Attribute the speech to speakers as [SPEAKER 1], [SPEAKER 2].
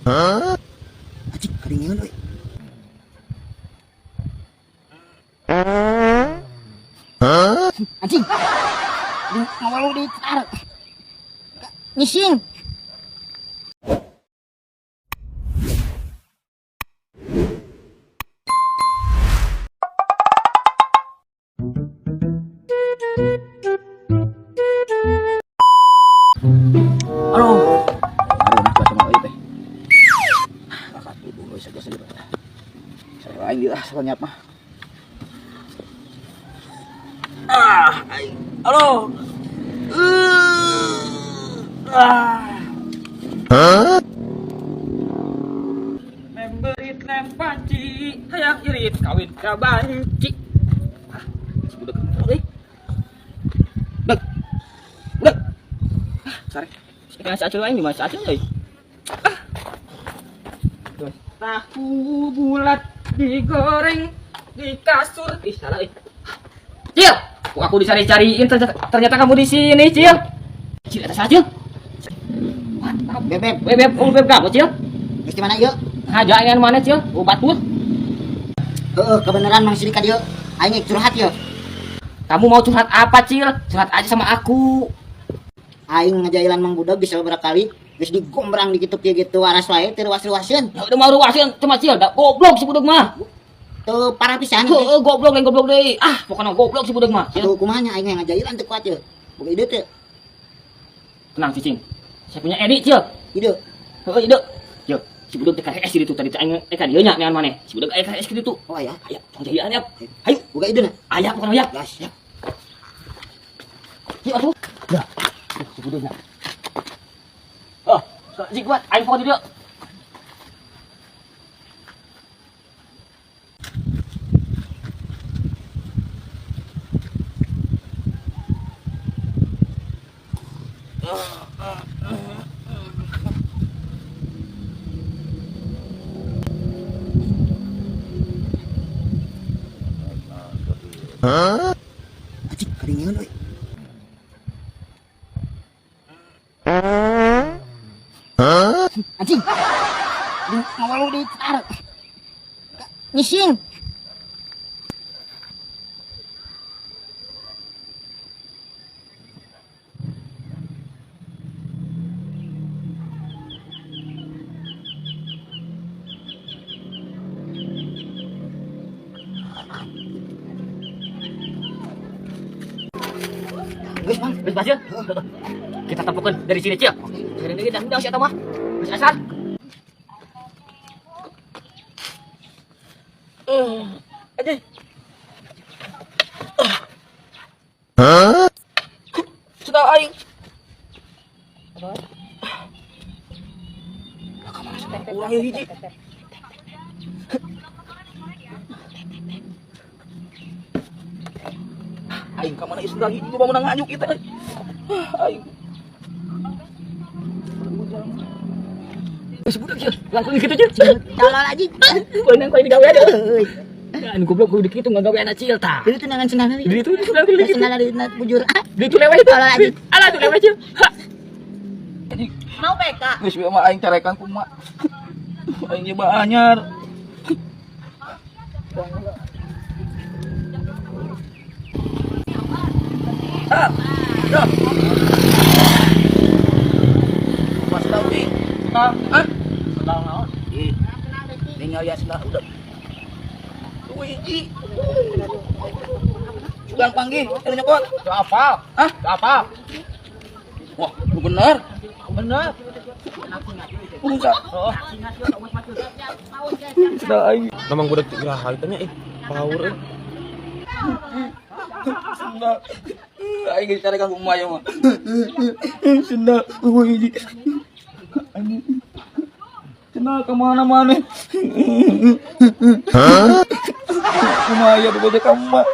[SPEAKER 1] Acik, kadingan we. Anjing. Di ngawal di tar. Ngising. Halo. Aduh, nak baca mau ipe. Kakak dulu saja sendiri. Saya lain dia sekalian mah. Halo.
[SPEAKER 2] Memberit lempaci, hayang irit kawin kabanci. Budak euy. Budak. Budak. Sare. Sekarang saat lain di mana saat euy. Tahu bulat digoreng di kasur. Ih, salah euy. Cil, aku dicari-cariin ternyata kamu di sini, Cil. Cil, atas aja.
[SPEAKER 1] Bebek,
[SPEAKER 2] Beb kamu, Cil.
[SPEAKER 1] geus di mana ieu?
[SPEAKER 2] Hajangan mana, Cil? Obat tuh.
[SPEAKER 1] Heeh, kebenaran Mang Sidika dieu. Aing curhat ieu.
[SPEAKER 2] Kamu mau curhat apa, Cil? Curhat aja sama aku.
[SPEAKER 1] Aing ngajailan Mang Budak bisa beberapa kali, geus digombrang di kitu kieu gitu waras wae teu ruas-ruasieun.
[SPEAKER 2] Ya udah mau ruasin cuma, Cil. Da goblok si budak mah.
[SPEAKER 1] Teu parah pisan.
[SPEAKER 2] Heeh, goblok lain goblok deui. Ah, pokoknya goblok si budak mah, Cil.
[SPEAKER 1] Tuh kumaha nya aing ngajailan teu kuat ieu. Boga ide teu.
[SPEAKER 2] Tenang, Cicing. Saya punya Edi, Cil.
[SPEAKER 1] Ide.
[SPEAKER 2] Heeh, ide. Cil, si budak teh KS di ditu tadi teh aing ka dieu nya nean maneh. Si budak KS di ditu.
[SPEAKER 1] Oh ya.
[SPEAKER 2] Aya, tong jadian ya. Hayu,
[SPEAKER 1] Boga ide na.
[SPEAKER 2] aya pokoknya ya.
[SPEAKER 1] Gas ya.
[SPEAKER 2] Cil, atuh. Dah. Si budaknya. Oh, si kuat aing pokoknya di dieu.
[SPEAKER 1] Acik, kadingan we. Anjing. Di ngawal di tar. Ngising.
[SPEAKER 2] Wis, Bang, wis Cil. Kita tempukan dari sini, Cil. Dari ini dan udah siapa mah? Wis asal. Aja. Sudah aing. Urang yang hiji. Aing ka mana isuk lagi coba menang nganyuk kita. Aing. Wes budak Cil, langsung gitu Cil.
[SPEAKER 1] Tolol aja.
[SPEAKER 2] Beunang koe digawe ada. Kan goblok kudu dikitu ngagawe anak Cil tah.
[SPEAKER 1] Itu tenangan senang
[SPEAKER 2] Di itu sudah di gitu.
[SPEAKER 1] senang di bujur.
[SPEAKER 2] Di itu lewat itu.
[SPEAKER 1] Tolol aja.
[SPEAKER 2] Alah tuh lewat Cil.
[SPEAKER 1] Mau PK.
[SPEAKER 2] Geus bieu mah aing carekan kumaha. Aing nyoba anyar. Ah, dah. Mas tahu di. Ah, tahu naon? Ih. Tinggal ya sudah udah. Tuh hiji. Sudah panggil, teu nyokot. Teu apa? Hah? Teu apa? Wah, lu bener. Bener. Bisa. Oh. Sudah aing.
[SPEAKER 3] Namang budak iraha tanya power
[SPEAKER 2] Sudah. Aing geus cari ka kumaha mah. Sudah, hiji. Kenal kemana-mana. Hah? Kumaha ya boga kamu mah.